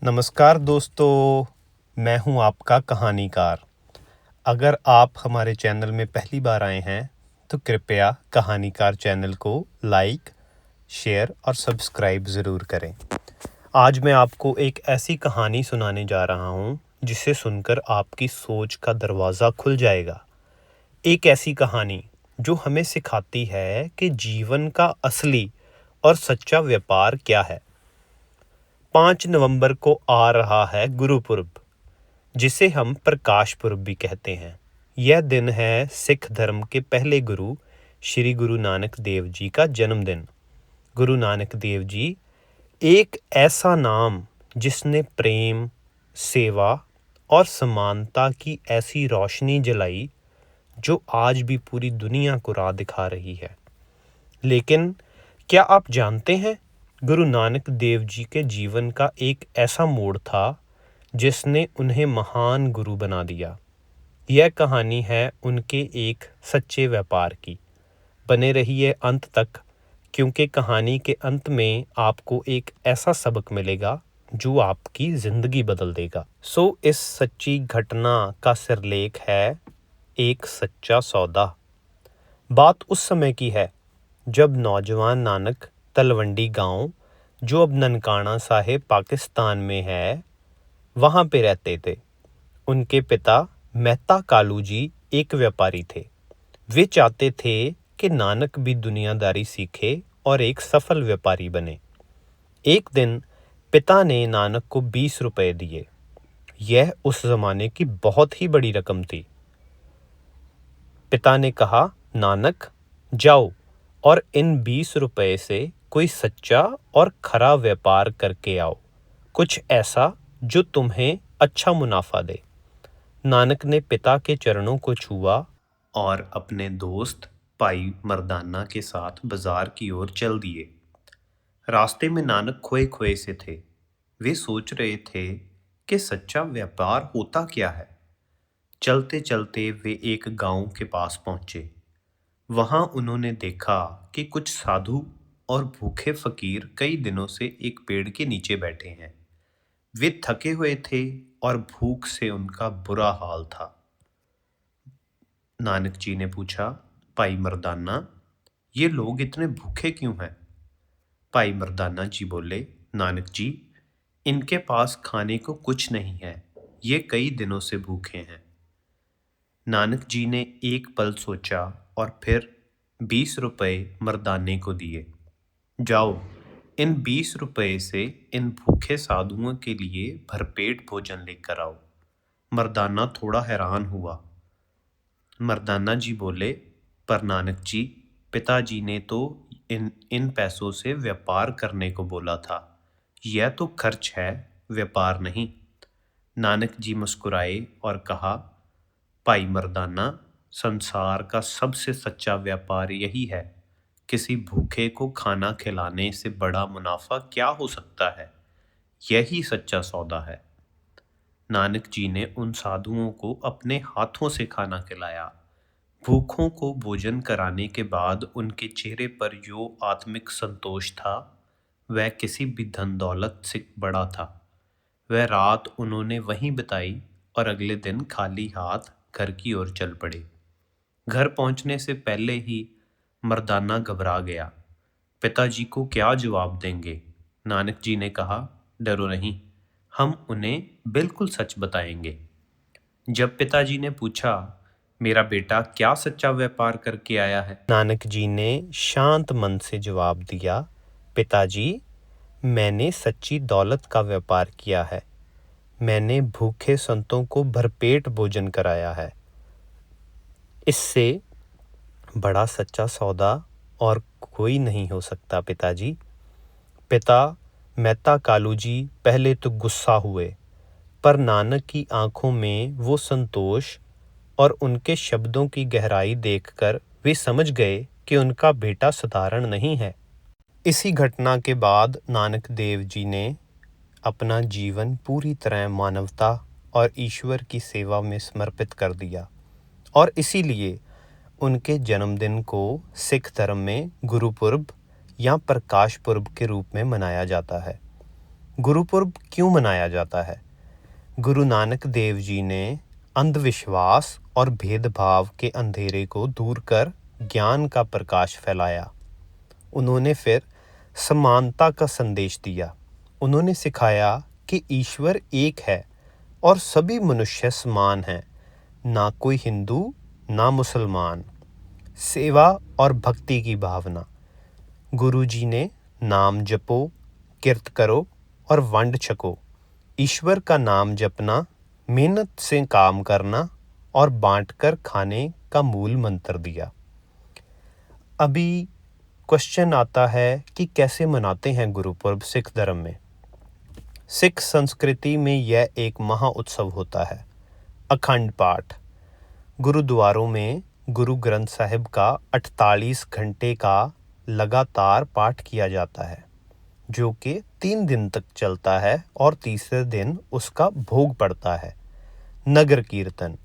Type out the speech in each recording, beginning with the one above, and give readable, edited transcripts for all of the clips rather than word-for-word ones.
नमस्कार दोस्तों, मैं हूं आपका कहानीकार। अगर आप हमारे चैनल में पहली बार आए हैं, तो कृपया कहानीकार चैनल को लाइक, शेयर और सब्सक्राइब ज़रूर करें। आज मैं आपको एक ऐसी कहानी सुनाने जा रहा हूं, जिसे सुनकर आपकी सोच का दरवाज़ा खुल जाएगा। एक ऐसी कहानी जो हमें सिखाती है कि जीवन का असली और सच्चा व्यापार क्या है। 5 नवंबर को आ रहा है गुरुपुरब, जिसे हम प्रकाश पुरब भी कहते हैं। यह दिन है सिख धर्म के पहले गुरु श्री गुरु नानक देव जी का जन्मदिन। गुरु नानक देव जी एक ऐसा नाम जिसने प्रेम, सेवा और समानता की ऐसी रोशनी जलाई जो आज भी पूरी दुनिया को राह दिखा रही है। लेकिन क्या आप जानते हैं, गुरु नानक देव जी के जीवन का एक ऐसा मोड़ था जिसने उन्हें महान गुरु बना दिया। यह कहानी है उनके एक सच्चे व्यापार की। बने रहिए अंत तक, क्योंकि कहानी के अंत में आपको एक ऐसा सबक मिलेगा जो आपकी ज़िंदगी बदल देगा। इस सच्ची घटना का सिरलेख है एक सच्चा सौदा। बात उस समय की है जब नौजवान नानक तलवंडी गांव, जो अब ननकाना साहिब पाकिस्तान में है, वहाँ पे रहते थे। उनके पिता मेहता कालू जी एक व्यापारी थे। वे चाहते थे कि नानक भी दुनियादारी सीखे और एक सफल व्यापारी बने। एक दिन पिता ने नानक को 20 रुपए दिए। यह उस जमाने की बहुत ही बड़ी रकम थी। पिता ने कहा, नानक जाओ और इन 20 रुपए से कोई सच्चा और खरा व्यापार करके आओ, कुछ ऐसा जो तुम्हें अच्छा मुनाफा दे। नानक ने पिता के चरणों को छुआ और अपने दोस्त भाई मर्दाना के साथ बाजार की ओर चल दिए। रास्ते में नानक खोए खोए से थे। वे सोच रहे थे कि सच्चा व्यापार होता क्या है। चलते चलते वे एक गांव के पास पहुंचे। वहां उन्होंने देखा कि कुछ साधु और भूखे फकीर कई दिनों से एक पेड़ के नीचे बैठे हैं। वे थके हुए थे और भूख से उनका बुरा हाल था। नानक जी ने पूछा, भाई मर्दाना, ये लोग इतने भूखे क्यों हैं? भाई मर्दाना जी बोले, नानक जी, इनके पास खाने को कुछ नहीं है, ये कई दिनों से भूखे हैं। नानक जी ने एक पल सोचा और फिर 20 रुपए मर्दाने को दिए। जाओ, इन 20 रुपए से इन भूखे साधुओं के लिए भरपेट भोजन लेकर आओ। मर्दाना थोड़ा हैरान हुआ। मर्दाना जी बोले, पर नानक जी, पिताजी ने तो इन इन पैसों से व्यापार करने को बोला था। यह तो खर्च है, व्यापार नहीं। नानक जी मुस्कुराए और कहा, भाई मर्दाना, संसार का सबसे सच्चा व्यापार यही है। किसी भूखे को खाना खिलाने से बड़ा मुनाफा क्या हो सकता है? यही सच्चा सौदा है। नानक जी ने उन साधुओं को अपने हाथों से खाना खिलाया। भूखों को भोजन कराने के बाद उनके चेहरे पर जो आत्मिक संतोष था, वह किसी भी धन दौलत से बड़ा था। वह रात उन्होंने वहीं बिताई और अगले दिन खाली हाथ घर की ओर चल पड़े। घर पहुंचने से पहले ही मर्दाना घबरा गया। पिताजी को क्या जवाब देंगे? नानक जी ने कहा, डरो नहीं, हम उन्हें बिल्कुल सच बताएंगे। जब पिताजी ने पूछा, मेरा बेटा क्या सच्चा व्यापार करके आया है? नानक जी ने शांत मन से जवाब दिया, पिताजी, मैंने सच्ची दौलत का व्यापार किया है। मैंने भूखे संतों को भरपेट भोजन कराया है। इससे बड़ा सच्चा सौदा और कोई नहीं हो सकता पिताजी। पिता मेहता कालू जी पहले तो गुस्सा हुए, पर नानक की आंखों में वो संतोष और उनके शब्दों की गहराई देखकर वे समझ गए कि उनका बेटा साधारण नहीं है। इसी घटना के बाद नानक देव जी ने अपना जीवन पूरी तरह मानवता और ईश्वर की सेवा में समर्पित कर दिया, और इसीलिए उनके जन्मदिन को सिख धर्म में गुरुपुरब या प्रकाश पुरब के रूप में मनाया जाता है। गुरुपुरब क्यों मनाया जाता है? गुरु नानक देव जी ने अंधविश्वास और भेदभाव के अंधेरे को दूर कर ज्ञान का प्रकाश फैलाया। उन्होंने फिर समानता का संदेश दिया। उन्होंने सिखाया कि ईश्वर एक है और सभी मनुष्य समान हैं, ना कोई हिंदू ना मुसलमान। सेवा और भक्ति की भावना। गुरु जी ने नाम जपो, किरत करो और वंड छको। ईश्वर का नाम जपना, मेहनत से काम करना और बांटकर खाने का मूल मंत्र दिया। अभी क्वेश्चन आता है कि कैसे मनाते हैं गुरुपुरब सिख धर्म में। सिख संस्कृति में यह एक महा उत्सव होता है। अखंड पाठ। गुरुद्वारों में गुरु ग्रंथ साहिब का 48 घंटे का लगातार पाठ किया जाता है, जो कि 3 दिन तक चलता है और तीसरे दिन उसका भोग पड़ता है। नगर कीर्तन।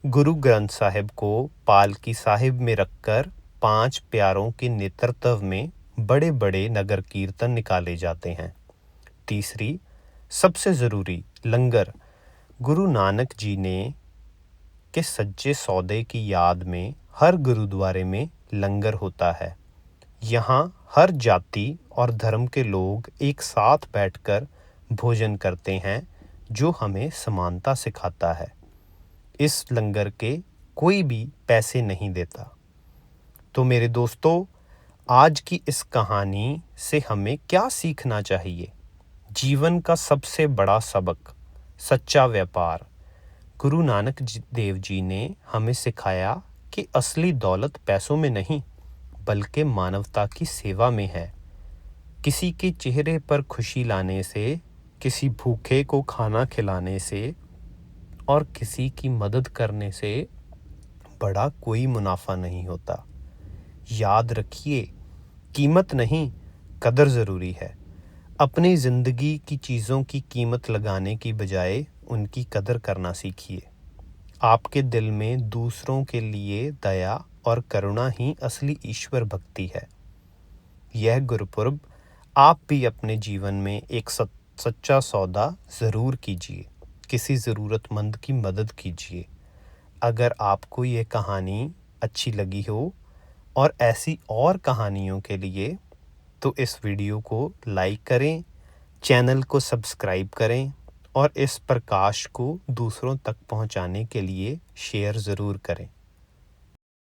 गुरु ग्रंथ साहिब को पालकी साहिब में रखकर 5 प्यारों के नेतृत्व में बड़े बड़े नगर कीर्तन निकाले जाते हैं। तीसरी, सबसे ज़रूरी, लंगर। गुरु नानक जी ने के सच्चे सौदे की याद में हर गुरुद्वारे में लंगर होता है। यहाँ हर जाति और धर्म के लोग एक साथ बैठकर भोजन करते हैं, जो हमें समानता सिखाता है। इस लंगर के कोई भी पैसे नहीं देता। तो मेरे दोस्तों, आज की इस कहानी से हमें क्या सीखना चाहिए? जीवन का सबसे बड़ा सबक, सच्चा व्यापार। गुरु नानक देव जी ने हमें सिखाया कि असली दौलत पैसों में नहीं, बल्कि मानवता की सेवा में है। किसी के चेहरे पर खुशी लाने से, किसी भूखे को खाना खिलाने से और किसी की मदद करने से बड़ा कोई मुनाफा नहीं होता। याद रखिए, कीमत नहीं, कदर ज़रूरी है। अपनी ज़िंदगी की चीज़ों की कीमत लगाने की बजाय उनकी कदर करना सीखिए। आपके दिल में दूसरों के लिए दया और करुणा ही असली ईश्वर भक्ति है। यह गुरुपुरब आप भी अपने जीवन में एक सच्चा सौदा ज़रूर कीजिए। किसी ज़रूरतमंद की मदद कीजिए। अगर आपको ये कहानी अच्छी लगी हो और ऐसी और कहानियों के लिए, तो इस वीडियो को लाइक करें, चैनल को सब्सक्राइब करें और इस प्रकाश को दूसरों तक पहुंचाने के लिए शेयर ज़रूर करें।